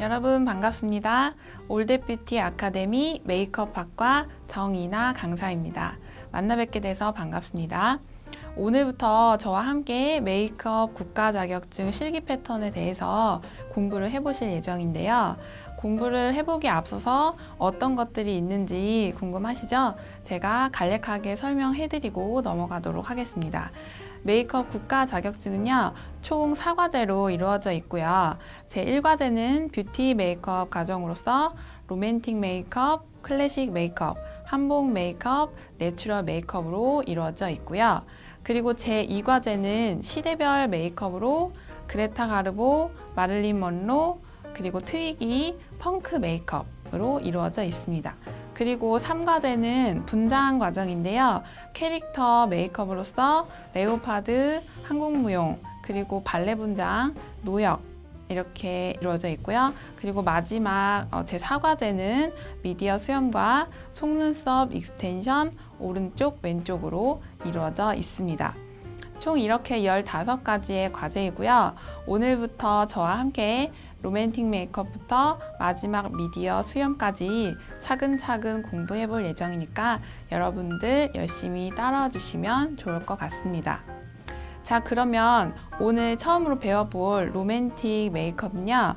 여러분 반갑습니다. 올댓뷰티 아카데미 메이크업학과 정이나 강사입니다. 만나 뵙게 돼서 반갑습니다. 오늘부터 저와 함께 메이크업 국가 자격증 실기 패턴에 대해서 공부를 해보실 예정인데요. 공부를 해보기에 앞서서 어떤 것들이 있는지 궁금하시죠? 제가 간략하게 설명해드리고 넘어가도록 하겠습니다. 메이크업 국가 자격증은요, 총 4과제로 이루어져 있고요. 제1과제는 뷰티 메이크업 과정으로서 로맨틱 메이크업, 클래식 메이크업, 한복 메이크업, 내추럴 메이크업으로 이루어져 있고요. 그리고 제2과제는 시대별 메이크업으로 그레타 가르보, 마릴린 먼로, 그리고 트위기, 펑크 메이크업으로 이루어져 있습니다. 그리고 3과제는 분장 과정인데요. 캐릭터 메이크업으로서 레오파드, 한국무용, 그리고 발레 분장, 노역 이렇게 이루어져 있고요. 그리고 마지막 제4과제는 미디어 수염과 속눈썹 익스텐션 오른쪽 왼쪽으로 이루어져 있습니다. 총 이렇게 15가지의 과제이고요. 오늘부터 저와 함께 로맨틱 메이크업부터 마지막 미디어 수염까지 차근차근 공부해 볼 예정이니까 여러분들 열심히 따라와 주시면 좋을 것 같습니다. 자, 그러면 오늘 처음으로 배워볼 로맨틱 메이크업은요,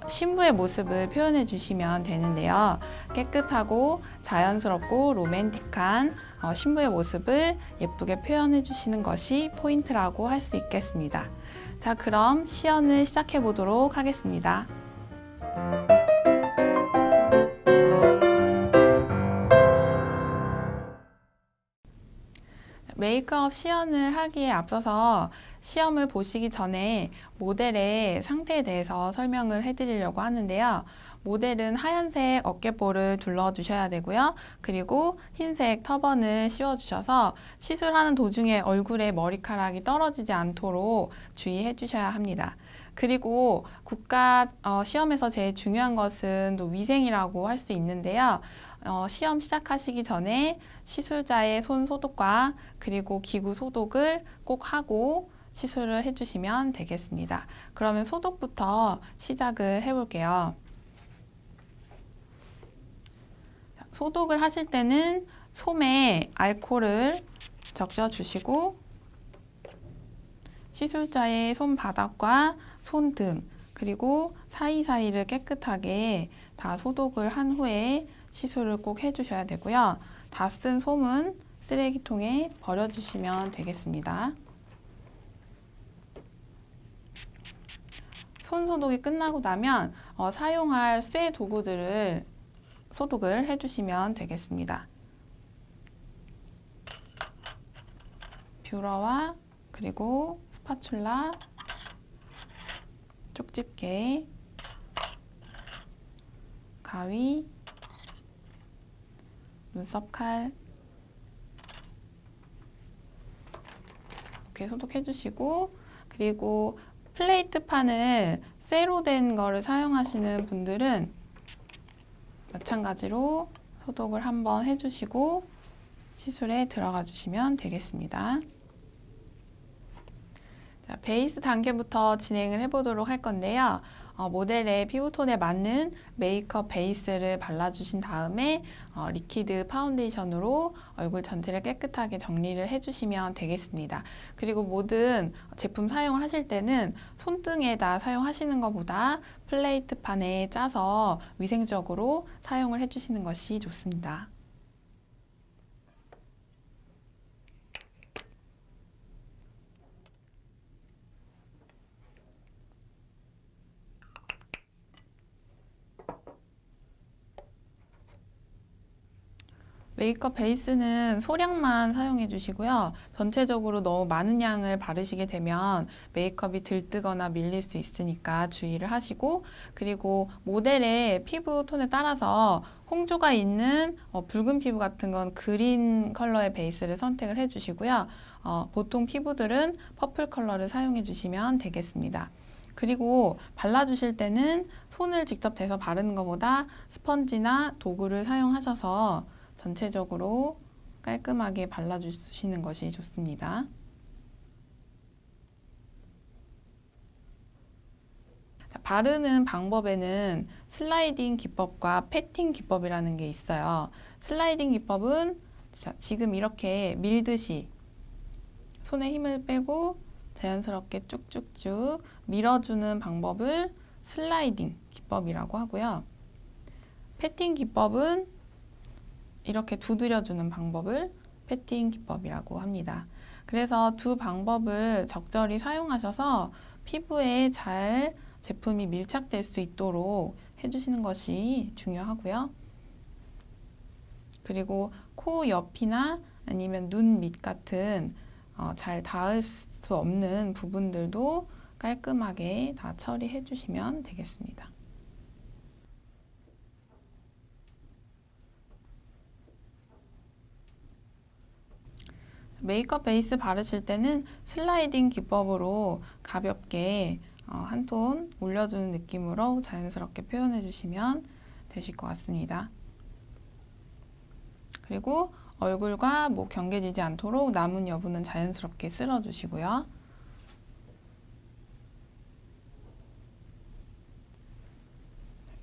신부의 모습을 표현해 주시면 되는데요. 깨끗하고 자연스럽고 로맨틱한 신부의 모습을 예쁘게 표현해 주시는 것이 포인트라고 할 수 있겠습니다. 자, 그럼 시연을 시작해 보도록 하겠습니다. 메이크업 시연을 하기에 앞서서 시험을 보시기 전에 모델의 상태에 대해서 설명을 해드리려고 하는데요. 모델은 하얀색 어깨볼을 둘러주셔야 되고요. 그리고 흰색 터번을 씌워주셔서 시술하는 도중에 얼굴에 머리카락이 떨어지지 않도록 주의해 주셔야 합니다. 그리고 국가 시험에서 제일 중요한 것은 또 위생이라고 할 수 있는데요. 시험 시작하시기 전에 시술자의 손 소독과 그리고 기구 소독을 꼭 하고 시술을 해주시면 되겠습니다. 그러면 소독부터 시작을 해볼게요. 소독을 하실 때는 솜에 알코올을 적셔주시고 시술자의 손바닥과 손등 그리고 사이사이를 깨끗하게 다 소독을 한 후에 시술을 꼭 해주셔야 되고요. 다 쓴 솜은 쓰레기통에 버려주시면 되겠습니다. 손 소독이 끝나고 나면 사용할 쇠 도구들을 소독을 해주시면 되겠습니다. 뷰러와 그리고 스파츌라, 쪽집게, 가위, 눈썹 칼 이렇게 소독해 주시고, 그리고 플레이트 판을 쇠로 된 거를 사용하시는 분들은 마찬가지로 소독을 한번 해주시고 시술에 들어가 주시면 되겠습니다. 자, 베이스 단계부터 진행을 해보도록 할 건데요. 모델의 피부톤에 맞는 메이크업 베이스를 발라주신 다음에 리퀴드 파운데이션으로 얼굴 전체를 깨끗하게 정리를 해주시면 되겠습니다. 그리고 모든 제품 사용을 하실 때는 손등에다 사용하시는 것보다 플레이트 판에 짜서 위생적으로 사용을 해주시는 것이 좋습니다. 메이크업 베이스는 소량만 사용해 주시고요. 전체적으로 너무 많은 양을 바르시게 되면 메이크업이 들뜨거나 밀릴 수 있으니까 주의를 하시고, 그리고 모델의 피부 톤에 따라서 홍조가 있는 붉은 피부 같은 건 그린 컬러의 베이스를 선택을 해 주시고요. 보통 피부들은 퍼플 컬러를 사용해 주시면 되겠습니다. 그리고 발라주실 때는 손을 직접 대서 바르는 것보다 스펀지나 도구를 사용하셔서 전체적으로 깔끔하게 발라주시는 것이 좋습니다. 바르는 방법에는 슬라이딩 기법과 패팅 기법이라는 게 있어요. 슬라이딩 기법은 지금 이렇게 밀듯이 손에 힘을 빼고 자연스럽게 쭉쭉쭉 밀어주는 방법을 슬라이딩 기법이라고 하고요. 패팅 기법은 이렇게 두드려주는 방법을 패팅 기법이라고 합니다. 그래서 두 방법을 적절히 사용하셔서 피부에 잘 제품이 밀착될 수 있도록 해주시는 것이 중요하고요. 그리고 코 옆이나 아니면 눈 밑 같은 잘 닿을 수 없는 부분들도 깔끔하게 다 처리해 주시면 되겠습니다. 메이크업 베이스 바르실 때는 슬라이딩 기법으로 가볍게 한 톤 올려주는 느낌으로 자연스럽게 표현해 주시면 되실 것 같습니다. 그리고 얼굴과 목 경계지지 않도록 남은 여분은 자연스럽게 쓸어주시고요.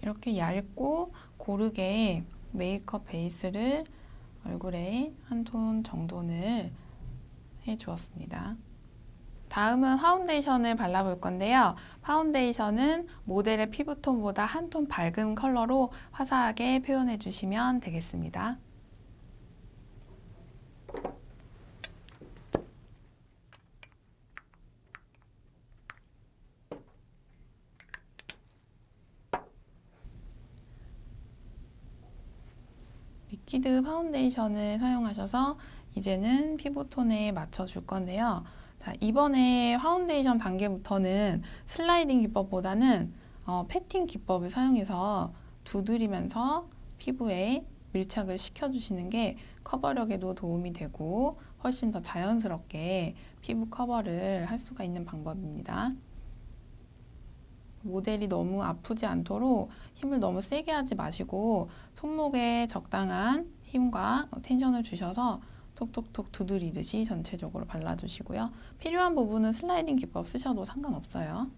이렇게 얇고 고르게 메이크업 베이스를 얼굴에 한 톤 정도는 해주었습니다. 다음은 파운데이션을 발라볼 건데요. 파운데이션은 모델의 피부톤보다 한 톤 밝은 컬러로 화사하게 표현해 주시면 되겠습니다. 리퀴드 파운데이션을 사용하셔서 이제는 피부톤에 맞춰줄 건데요. 자, 이번에 파운데이션 단계부터는 슬라이딩 기법보다는 패팅 기법을 사용해서 두드리면서 피부에 밀착을 시켜주시는 게 커버력에도 도움이 되고 훨씬 더 자연스럽게 피부 커버를 할 수가 있는 방법입니다. 모델이 너무 아프지 않도록 힘을 너무 세게 하지 마시고 손목에 적당한 힘과 텐션을 주셔서 톡톡톡 두드리듯이 전체적으로 발라주시고요. 필요한 부분은 슬라이딩 기법 쓰셔도 상관없어요.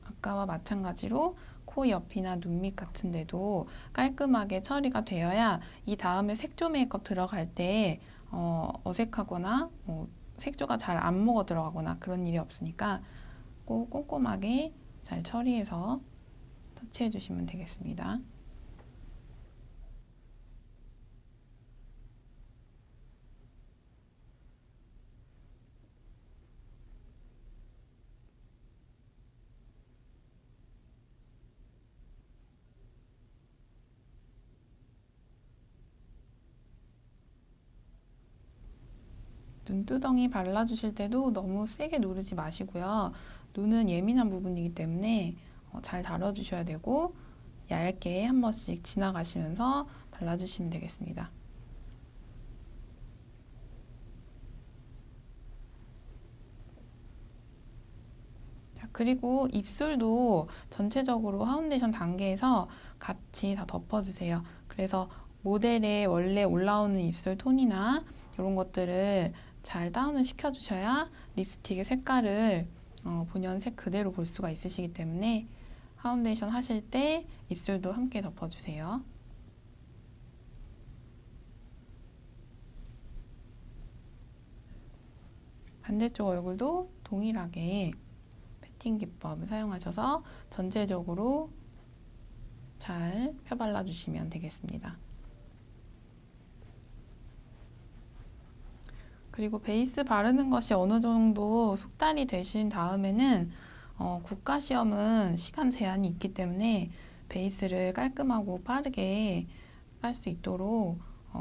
아까와 마찬가지로 코 옆이나 눈 밑 같은 데도 깔끔하게 처리가 되어야 이 다음에 색조 메이크업 들어갈 때 어색하거나 색조가 잘 안 먹어 들어가거나 그런 일이 없으니까 꼭 꼼꼼하게 잘 처리해서 터치해 주시면 되겠습니다. 눈두덩이 발라주실 때도 너무 세게 누르지 마시고요. 눈은 예민한 부분이기 때문에 잘 다뤄주셔야 되고 얇게 한 번씩 지나가시면서 발라주시면 되겠습니다. 자, 그리고 입술도 전체적으로 파운데이션 단계에서 같이 다 덮어주세요. 그래서 모델의 원래 올라오는 입술 톤이나 이런 것들을 잘 다운을 시켜주셔야 립스틱의 색깔을 본연 색 그대로 볼 수가 있으시기 때문에 파운데이션 하실 때 입술도 함께 덮어주세요. 반대쪽 얼굴도 동일하게 패팅 기법을 사용하셔서 전체적으로 잘 펴발라 주시면 되겠습니다. 그리고 베이스 바르는 것이 어느 정도 숙달이 되신 다음에는 국가시험은 시간 제한이 있기 때문에 베이스를 깔끔하고 빠르게 깔 수 있도록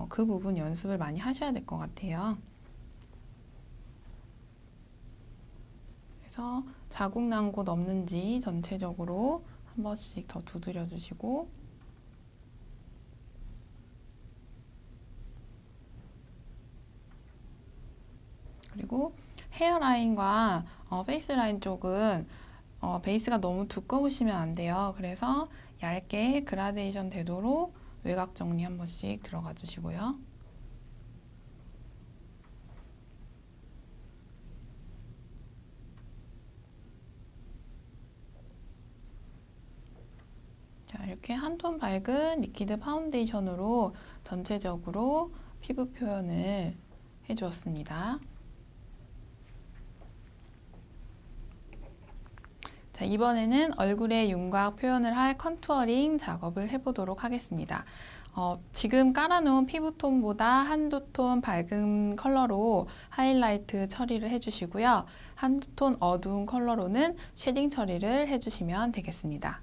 그 부분 연습을 많이 하셔야 될 것 같아요. 그래서 자국 난 곳 없는지 전체적으로 한 번씩 더 두드려 주시고 그리고 헤어라인과 페이스라인 쪽은 베이스가 너무 두꺼우시면 안 돼요. 그래서 얇게 그라데이션 되도록 외곽 정리 한 번씩 들어가 주시고요. 이렇게 한 톤 밝은 리퀴드 파운데이션으로 전체적으로 피부 표현을 해주었습니다. 자, 이번에는 얼굴에 윤곽 표현을 할 컨투어링 작업을 해보도록 하겠습니다. 지금 깔아놓은 피부톤보다 한두 톤 밝은 컬러로 하이라이트 처리를 해주시고요. 한두 톤 어두운 컬러로는 쉐딩 처리를 해주시면 되겠습니다.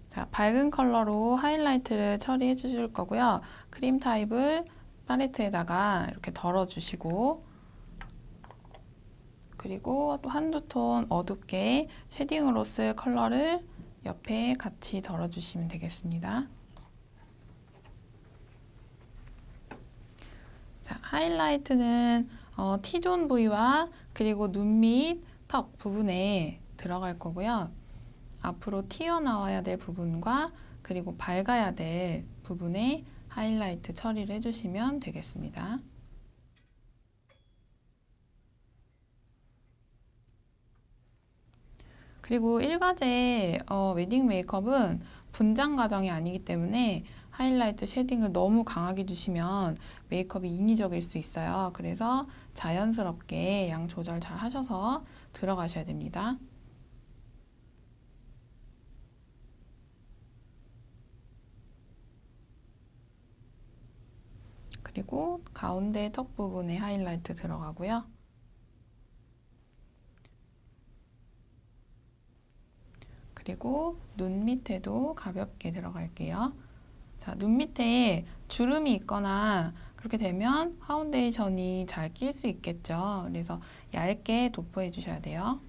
자, 밝은 컬러로 하이라이트를 처리해 주실 거고요. 크림 타입을 팔레트에다가 이렇게 덜어주시고, 그리고 또 한두 톤 어둡게 쉐딩으로 쓸 컬러를 옆에 같이 덜어주시면 되겠습니다. 자, 하이라이트는 T존 부위와 그리고 눈 밑, 턱 부분에 들어갈 거고요. 앞으로 튀어나와야 될 부분과 그리고 밝아야 될 부분에 하이라이트 처리를 해주시면 되겠습니다. 그리고 일과제 웨딩 메이크업은 분장 과정이 아니기 때문에 하이라이트 쉐딩을 너무 강하게 주시면 메이크업이 인위적일 수 있어요. 그래서 자연스럽게 양 조절 잘 하셔서 들어가셔야 됩니다. 그리고 가운데 턱 부분에 하이라이트 들어가고요. 그리고 눈 밑에도 가볍게 들어갈게요. 자, 눈 밑에 주름이 있거나 그렇게 되면 파운데이션이 잘 낄 수 있겠죠. 그래서 얇게 도포해 주셔야 돼요.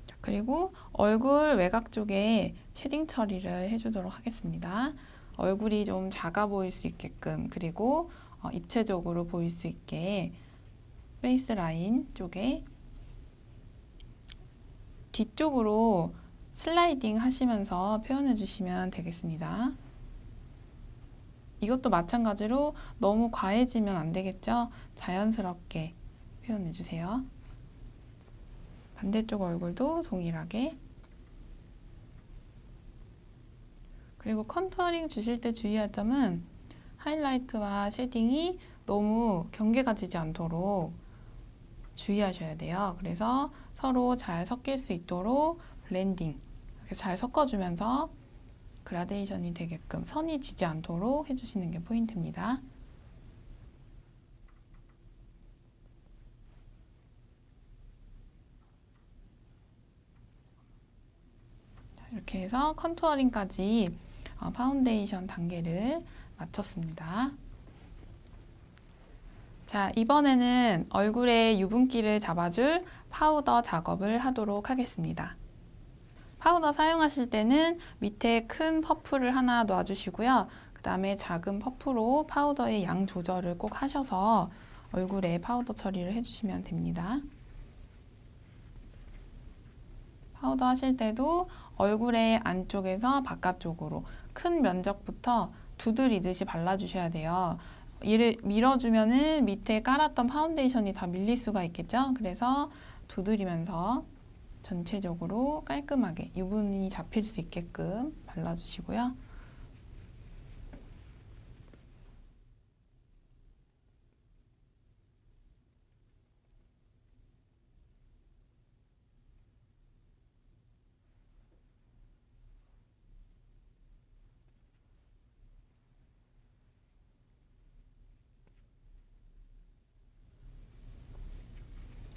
자, 그리고 얼굴 외곽 쪽에 쉐딩 처리를 해주도록 하겠습니다. 얼굴이 좀 작아 보일 수 있게끔, 그리고 입체적으로 보일 수 있게 페이스 라인 쪽에 뒤쪽으로 슬라이딩 하시면서 표현해 주시면 되겠습니다. 이것도 마찬가지로 너무 과해지면 안 되겠죠? 자연스럽게 표현해 주세요. 반대쪽 얼굴도 동일하게. 그리고 컨투어링 주실 때 주의할 점은 하이라이트와 쉐딩이 너무 경계가 지지 않도록 주의하셔야 돼요. 그래서 서로 잘 섞일 수 있도록 블렌딩 이렇게 잘 섞어주면서 그라데이션이 되게끔 선이 지지 않도록 해주시는 게 포인트입니다. 이렇게 해서 컨투어링까지 파운데이션 단계를 마쳤습니다. 자, 이번에는 얼굴에 유분기를 잡아줄 파우더 작업을 하도록 하겠습니다. 파우더 사용하실 때는 밑에 큰 퍼프를 하나 놔주시고요. 그 다음에 작은 퍼프로 파우더의 양 조절을 꼭 하셔서 얼굴에 파우더 처리를 해주시면 됩니다. 파우더 하실 때도 얼굴의 안쪽에서 바깥쪽으로 큰 면적부터 두드리듯이 발라주셔야 돼요. 이를 밀어주면은 밑에 깔았던 파운데이션이 다 밀릴 수가 있겠죠. 그래서 두드리면서 전체적으로 깔끔하게 유분이 잡힐 수 있게끔 발라주시고요.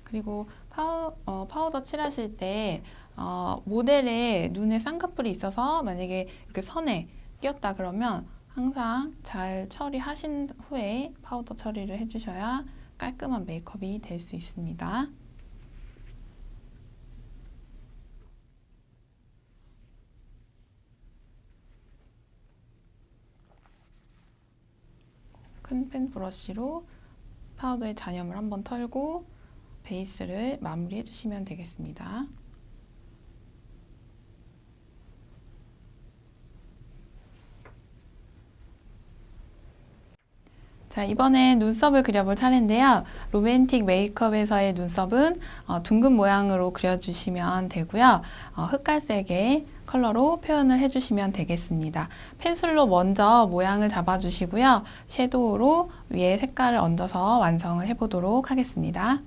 그리고 파우더 칠하실 때 모델의 눈에 쌍꺼풀이 있어서 만약에 이렇게 선에 끼었다 그러면 항상 잘 처리하신 후에 파우더 처리를 해주셔야 깔끔한 메이크업이 될 수 있습니다. 큰 펜 브러쉬로 파우더의 잔여물 한번 털고 베이스를 마무리해 주시면 되겠습니다. 자, 이번엔 눈썹을 그려볼 차례인데요. 로맨틱 메이크업에서의 눈썹은 둥근 모양으로 그려주시면 되고요. 흑갈색의 컬러로 표현을 해주시면 되겠습니다. 펜슬로 먼저 모양을 잡아주시고요. 섀도우로 위에 색깔을 얹어서 완성을 해보도록 하겠습니다.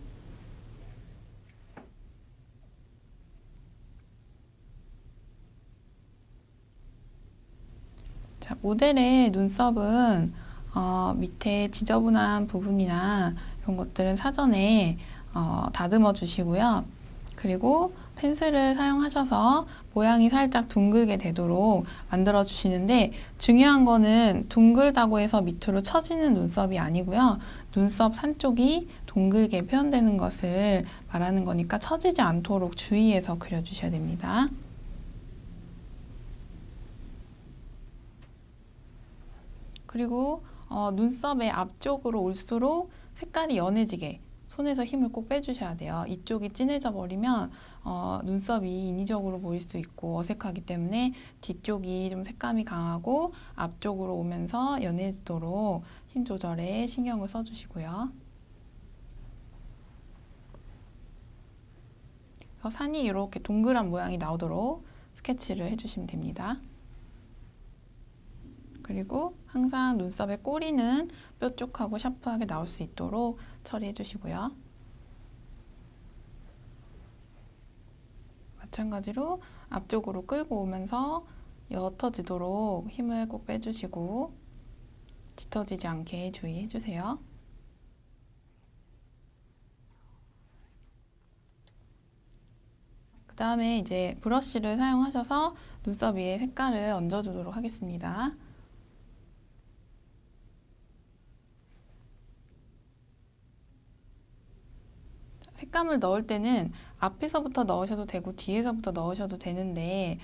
자, 모델의 눈썹은 밑에 지저분한 부분이나 이런 것들은 사전에 다듬어 주시고요. 그리고 펜슬을 사용하셔서 모양이 살짝 둥글게 되도록 만들어 주시는데, 중요한 거는 둥글다고 해서 밑으로 처지는 눈썹이 아니고요. 눈썹 산 쪽이 동글게 표현되는 것을 말하는 거니까 처지지 않도록 주의해서 그려주셔야 됩니다. 그리고 눈썹의 앞쪽으로 올수록 색깔이 연해지게 손에서 힘을 꼭 빼주셔야 돼요. 이쪽이 진해져 버리면 눈썹이 인위적으로 보일 수 있고 어색하기 때문에 뒤쪽이 좀 색감이 강하고 앞쪽으로 오면서 연해지도록 힘 조절에 신경을 써주시고요. 산이 이렇게 동그란 모양이 나오도록 스케치를 해주시면 됩니다. 그리고 항상 눈썹의 꼬리는 뾰족하고 샤프하게 나올 수 있도록 처리해 주시고요. 마찬가지로 앞쪽으로 끌고 오면서 옅어지도록 힘을 꼭 빼주시고 짙어지지 않게 주의해 주세요. 그 다음에 이제 브러쉬를 사용하셔서 눈썹 위에 색깔을 얹어주도록 하겠습니다. 색감을 넣을 때는 앞에서부터 넣으셔도 되고 뒤에서부터 넣으셔도 되는데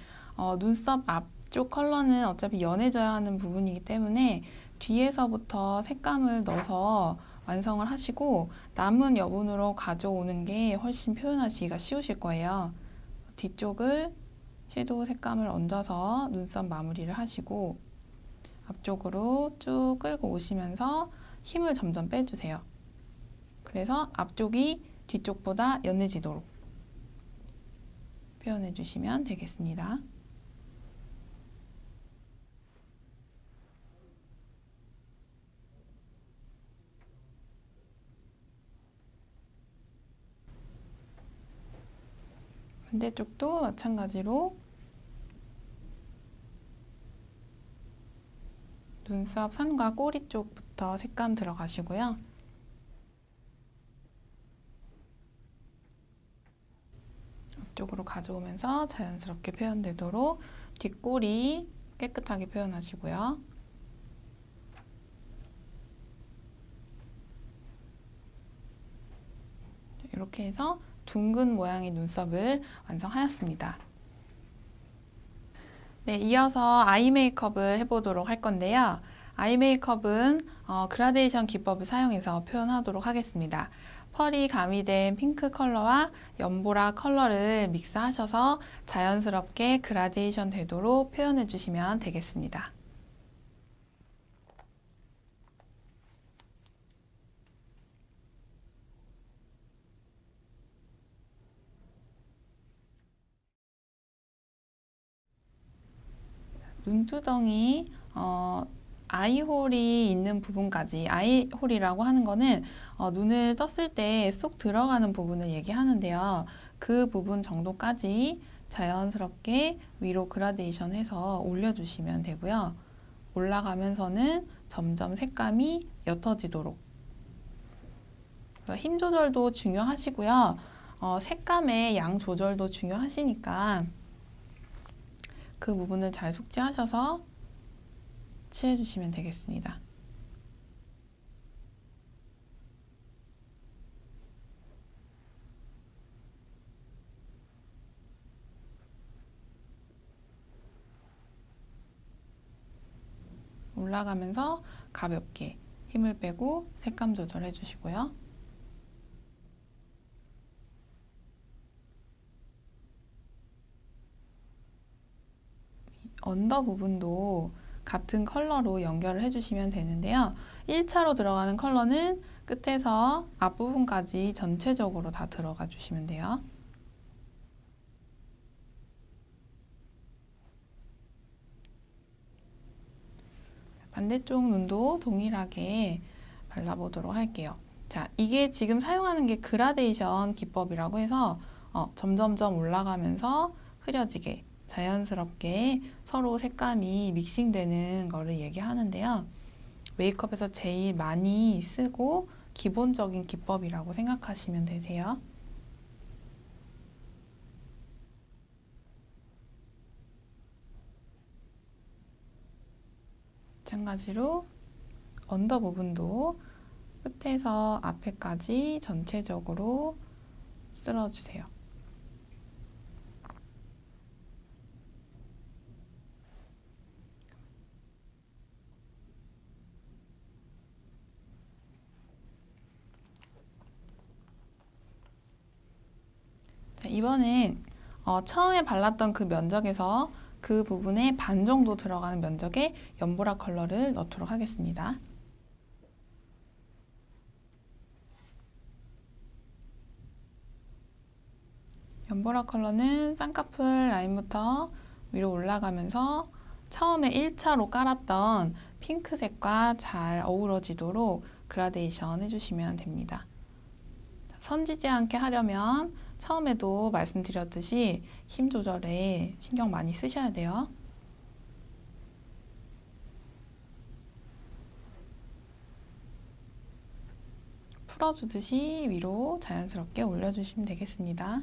눈썹 앞쪽 컬러는 어차피 연해져야 하는 부분이기 때문에 뒤에서부터 색감을 넣어서 완성을 하시고 남은 여분으로 가져오는 게 훨씬 표현하시기가 쉬우실 거예요. 뒤쪽을 섀도우 색감을 얹어서 눈썹 마무리를 하시고 앞쪽으로 쭉 끌고 오시면서 힘을 점점 빼주세요. 그래서 앞쪽이 뒤쪽보다 연해지도록 표현해 주시면 되겠습니다. 반대쪽도 마찬가지로 눈썹 산과 꼬리 쪽부터 색감 들어가시고요. 앞쪽으로 가져오면서 자연스럽게 표현되도록 뒷꼬리 깨끗하게 표현하시고요. 이렇게 해서 둥근 모양의 눈썹을 완성하였습니다. 네, 이어서 아이 메이크업을 해보도록 할 건데요. 아이 메이크업은 그라데이션 기법을 사용해서 표현하도록 하겠습니다. 펄이 가미된 핑크 컬러와 연보라 컬러를 믹스하셔서 자연스럽게 그라데이션 되도록 표현해 주시면 되겠습니다. 눈두덩이 아이홀이 있는 부분까지, 아이홀이라고 하는 거는 눈을 떴을 때 쏙 들어가는 부분을 얘기하는데요. 그 부분 정도까지 자연스럽게 위로 그라데이션 해서 올려주시면 되고요. 올라가면서는 점점 색감이 옅어지도록. 힘 조절도 중요하시고요. 색감의 양 조절도 중요하시니까 그 부분을 잘 숙지하셔서 칠해주시면 되겠습니다. 올라가면서 가볍게 힘을 빼고 색감 조절해 주시고요. 언더 부분도 같은 컬러로 연결을 해주시면 되는데요. 1차로 들어가는 컬러는 끝에서 앞부분까지 전체적으로 다 들어가 주시면 돼요. 반대쪽 눈도 동일하게 발라보도록 할게요. 자, 이게 지금 사용하는 게 그라데이션 기법이라고 해서 점점점 올라가면서 흐려지게 자연스럽게 서로 색감이 믹싱되는 거를 얘기하는데요. 메이크업에서 제일 많이 쓰고 기본적인 기법이라고 생각하시면 되세요. 마찬가지로 언더 부분도 끝에서 앞에까지 전체적으로 쓸어주세요. 자, 이번엔 처음에 발랐던 그 면적에서 그 부분에 반 정도 들어가는 면적에 연보라 컬러를 넣도록 하겠습니다. 연보라 컬러는 쌍꺼풀 라인부터 위로 올라가면서 처음에 1차로 깔았던 핑크색과 잘 어우러지도록 그라데이션 해주시면 됩니다. 선지지 않게 하려면 처음에도 말씀드렸듯이 힘 조절에 신경 많이 쓰셔야 돼요. 풀어주듯이 위로 자연스럽게 올려주시면 되겠습니다.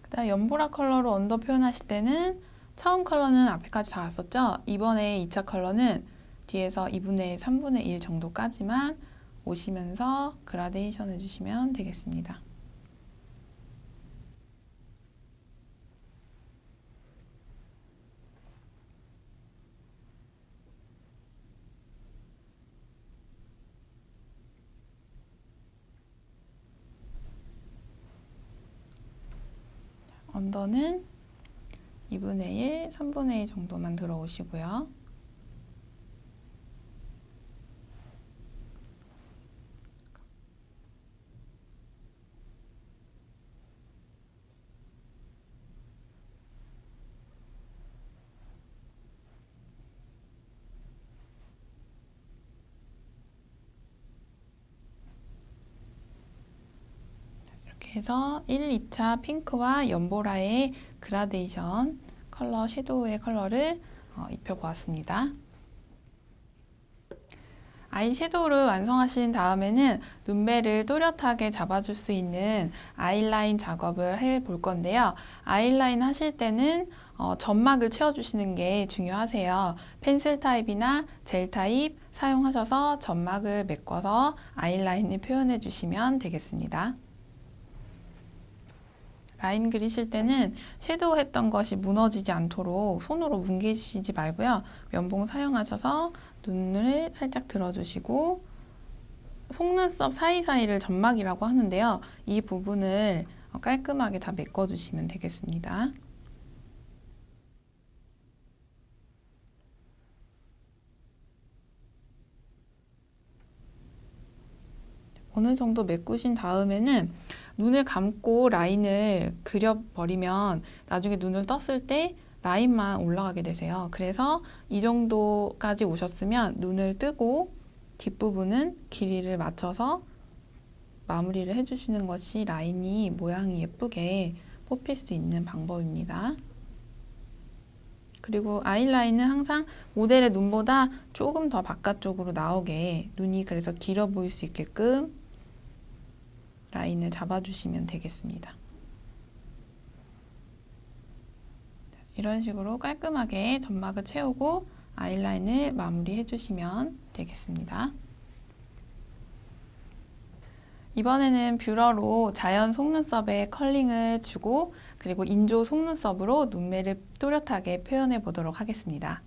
그다음 연보라 컬러로 언더 표현하실 때는 처음 컬러는 앞에까지 다 왔었죠? 이번에 2차 컬러는 뒤에서 2분의 3분의 1 정도까지만 오시면서 그라데이션 해주시면 되겠습니다. 언더는 2분의 1, 3분의 2 정도만 들어오시고요. 이렇게 해서 1, 2차 핑크와 연보라의 그라데이션 컬러, 섀도우의 컬러를 입혀보았습니다. 아이섀도우를 완성하신 다음에는 눈매를 또렷하게 잡아줄 수 있는 아이라인 작업을 해볼 건데요. 아이라인 하실 때는 점막을 채워주시는 게 중요하세요. 펜슬 타입이나 젤 타입 사용하셔서 점막을 메꿔서 아이라인을 표현해 주시면 되겠습니다. 라인 그리실 때는 섀도우 했던 것이 무너지지 않도록 손으로 뭉개시지 말고요. 면봉 사용하셔서 눈을 살짝 들어주시고 속눈썹 사이사이를 점막이라고 하는데요. 이 부분을 깔끔하게 다 메꿔주시면 되겠습니다. 어느 정도 메꾸신 다음에는 눈을 감고 라인을 그려버리면 나중에 눈을 떴을 때 라인만 올라가게 되세요. 그래서 이 정도까지 오셨으면 눈을 뜨고 뒷부분은 길이를 맞춰서 마무리를 해주시는 것이 라인이 모양이 예쁘게 뽑힐 수 있는 방법입니다. 그리고 아이라인은 항상 모델의 눈보다 조금 더 바깥쪽으로 나오게 눈이 그래서 길어 보일 수 있게끔 라인을 잡아주시면 되겠습니다. 이런 식으로 깔끔하게 점막을 채우고 아이라인을 마무리해 주시면 되겠습니다. 이번에는 뷰러로 자연 속눈썹에 컬링을 주고 그리고 인조 속눈썹으로 눈매를 또렷하게 표현해 보도록 하겠습니다.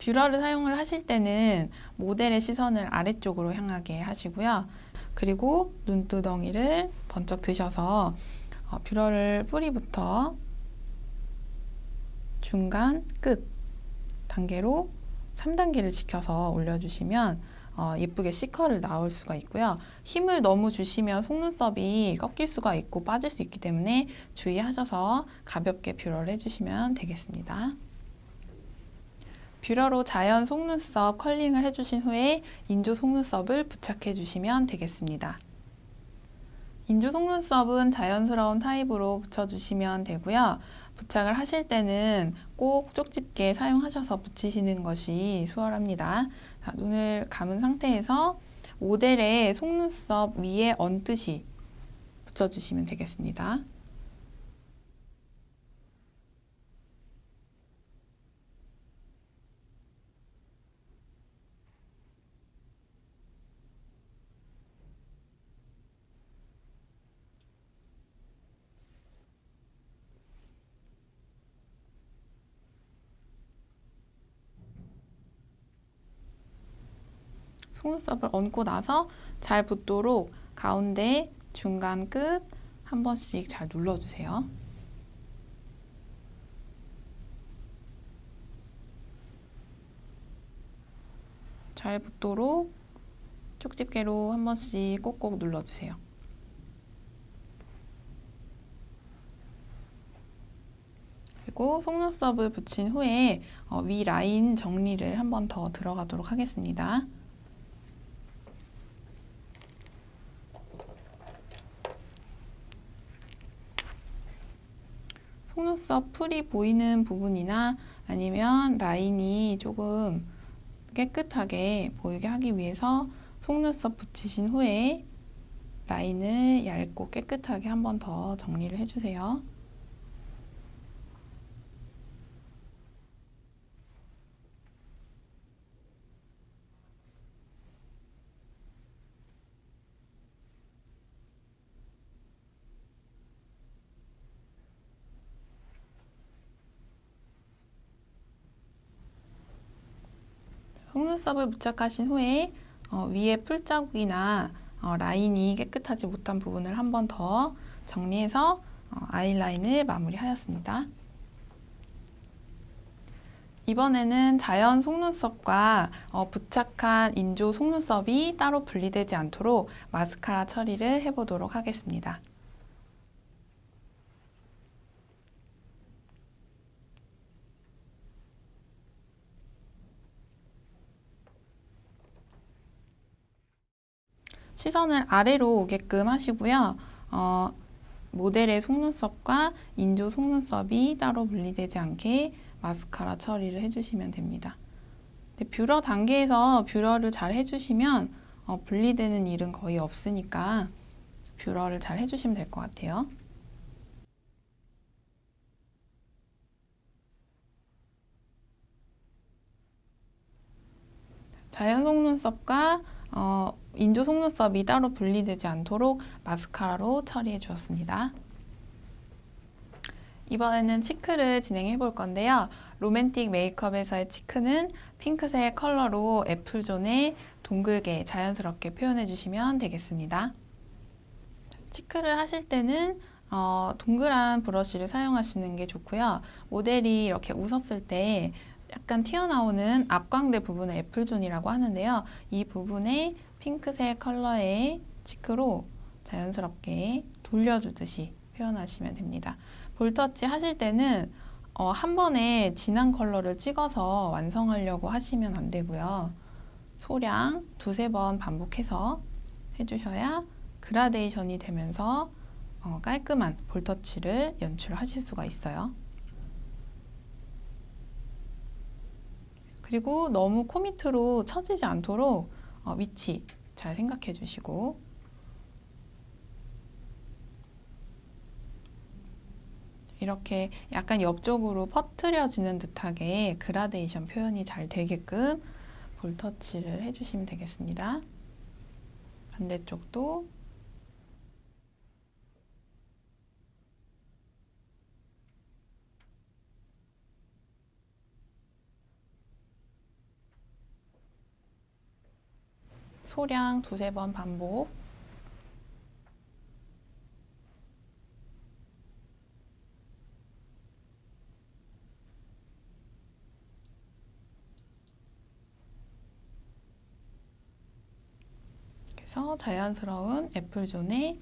뷰러를 사용을 하실 때는 모델의 시선을 아래쪽으로 향하게 하시고요. 그리고 눈두덩이를 번쩍 드셔서 뷰러를 뿌리부터 중간, 끝 단계로 3단계를 지켜서 올려주시면 예쁘게 C컬을 나올 수가 있고요. 힘을 너무 주시면 속눈썹이 꺾일 수가 있고 빠질 수 있기 때문에 주의하셔서 가볍게 뷰러를 해주시면 되겠습니다. 뷰러로 자연 속눈썹 컬링을 해주신 후에 인조 속눈썹을 부착해 주시면 되겠습니다. 인조 속눈썹은 자연스러운 타입으로 붙여주시면 되고요. 부착을 하실 때는 꼭 쪽집게 사용하셔서 붙이시는 것이 수월합니다. 자, 눈을 감은 상태에서 모델의 속눈썹 위에 얹듯이 붙여주시면 되겠습니다. 속눈썹을 얹고 나서 잘 붙도록 가운데, 중간, 끝 한 번씩 잘 눌러주세요. 잘 붙도록 쪽집게로 한 번씩 꼭꼭 눌러주세요. 그리고 속눈썹을 붙인 후에 위 라인 정리를 한 번 더 들어가도록 하겠습니다. 속눈썹 풀이 보이는 부분이나 아니면 라인이 조금 깨끗하게 보이게 하기 위해서 속눈썹 붙이신 후에 라인을 얇고 깨끗하게 한 번 더 정리를 해주세요. 속눈썹을 부착하신 후에 위에 풀자국이나 라인이 깨끗하지 못한 부분을 한 번 더 정리해서 아이라인을 마무리하였습니다. 이번에는 자연 속눈썹과 부착한 인조 속눈썹이 따로 분리되지 않도록 마스카라 처리를 해보도록 하겠습니다. 시선을 아래로 오게끔 하시고요. 모델의 속눈썹과 인조 속눈썹이 따로 분리되지 않게 마스카라 처리를 해주시면 됩니다. 뷰러 단계에서 뷰러를 잘 해주시면 분리되는 일은 거의 없으니까 뷰러를 잘 해주시면 될 것 같아요. 자연 속눈썹과 인조 속눈썹이 따로 분리되지 않도록 마스카라로 처리해 주었습니다. 이번에는 치크를 진행해 볼 건데요. 로맨틱 메이크업에서의 치크는 핑크색 컬러로 애플존에 동글게 자연스럽게 표현해 주시면 되겠습니다. 치크를 하실 때는 동그란 브러쉬를 사용하시는 게 좋고요. 모델이 이렇게 웃었을 때 약간 튀어나오는 앞광대 부분을 애플존이라고 하는데요. 이 부분에 핑크색 컬러의 치크로 자연스럽게 돌려주듯이 표현하시면 됩니다. 볼터치 하실 때는 한 번에 진한 컬러를 찍어서 완성하려고 하시면 안 되고요. 소량 두세 번 반복해서 해주셔야 그라데이션이 되면서 깔끔한 볼터치를 연출하실 수가 있어요. 그리고 너무 코 밑으로 처지지 않도록 위치 잘 생각해 주시고 이렇게 약간 옆쪽으로 퍼트려지는 듯하게 그라데이션 표현이 잘 되게끔 볼터치를 해주시면 되겠습니다. 반대쪽도 소량 두세 번 반복. 그래서 자연스러운 애플존의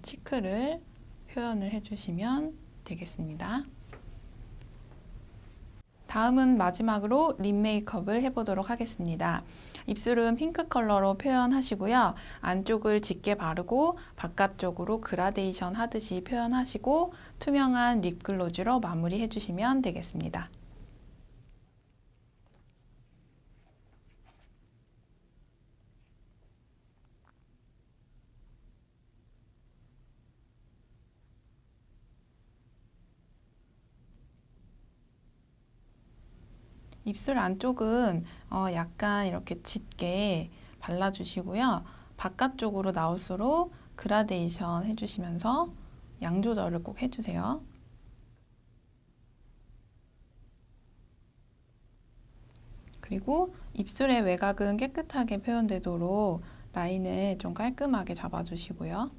치크를 표현을 해주시면 되겠습니다. 다음은 마지막으로 립 메이크업을 해보도록 하겠습니다. 입술은 핑크 컬러로 표현하시고요. 안쪽을 짙게 바르고 바깥쪽으로 그라데이션 하듯이 표현하시고 투명한 립글로즈로 마무리해 주시면 되겠습니다. 입술 안쪽은 약간 이렇게 짙게 발라주시고요. 바깥쪽으로 나올수록 그라데이션 해주시면서 양 조절을 꼭 해주세요. 그리고 입술의 외곽은 깨끗하게 표현되도록 라인을 좀 깔끔하게 잡아주시고요.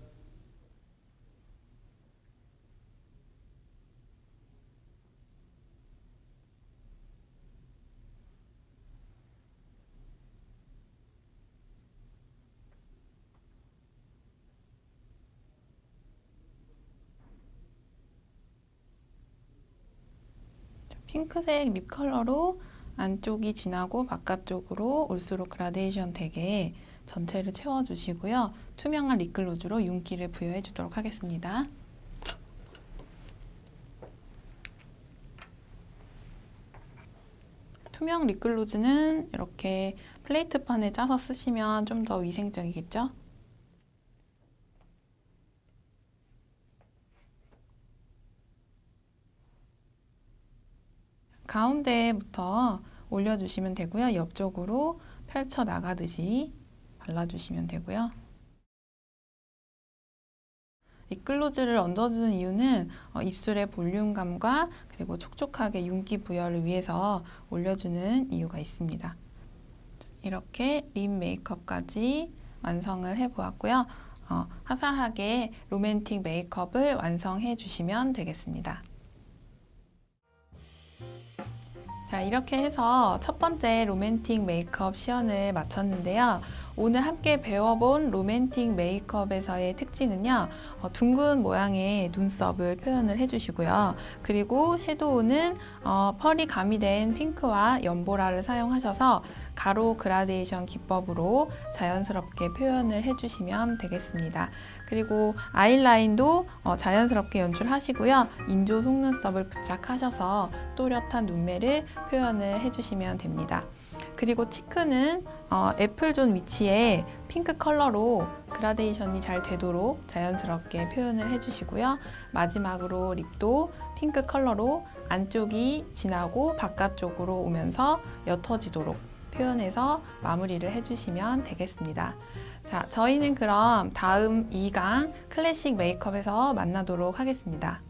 핑크색 립 컬러로 안쪽이 진하고 바깥쪽으로 올수록 그라데이션 되게 전체를 채워주시고요. 투명한 립글로즈로 윤기를 부여해 주도록 하겠습니다. 투명 립글로즈는 이렇게 플레이트판에 짜서 쓰시면 좀 더 위생적이겠죠? 가운데부터 올려주시면 되고요. 옆쪽으로 펼쳐 나가듯이 발라주시면 되고요. 립글로즈를 얹어주는 이유는 입술의 볼륨감과 그리고 촉촉하게 윤기 부여를 위해서 올려주는 이유가 있습니다. 이렇게 립 메이크업까지 완성을 해보았고요. 화사하게 로맨틱 메이크업을 완성해 주시면 되겠습니다. 자, 이렇게 해서 첫 번째 로맨틱 메이크업 시연을 마쳤는데요. 오늘 함께 배워본 로맨틱 메이크업에서의 특징은요. 둥근 모양의 눈썹을 표현을 해주시고요. 그리고 섀도우는 펄이 가미된 핑크와 연보라를 사용하셔서 가로 그라데이션 기법으로 자연스럽게 표현을 해주시면 되겠습니다. 그리고 아이라인도 자연스럽게 연출하시고요. 인조 속눈썹을 부착하셔서 또렷한 눈매를 표현을 해주시면 됩니다. 그리고 치크는 애플존 위치에 핑크 컬러로 그라데이션이 잘 되도록 자연스럽게 표현을 해주시고요. 마지막으로 립도 핑크 컬러로 안쪽이 진하고 바깥쪽으로 오면서 옅어지도록 표현해서 마무리를 해주시면 되겠습니다. 자, 저희는 그럼 다음 2강 클래식 메이크업에서 만나도록 하겠습니다.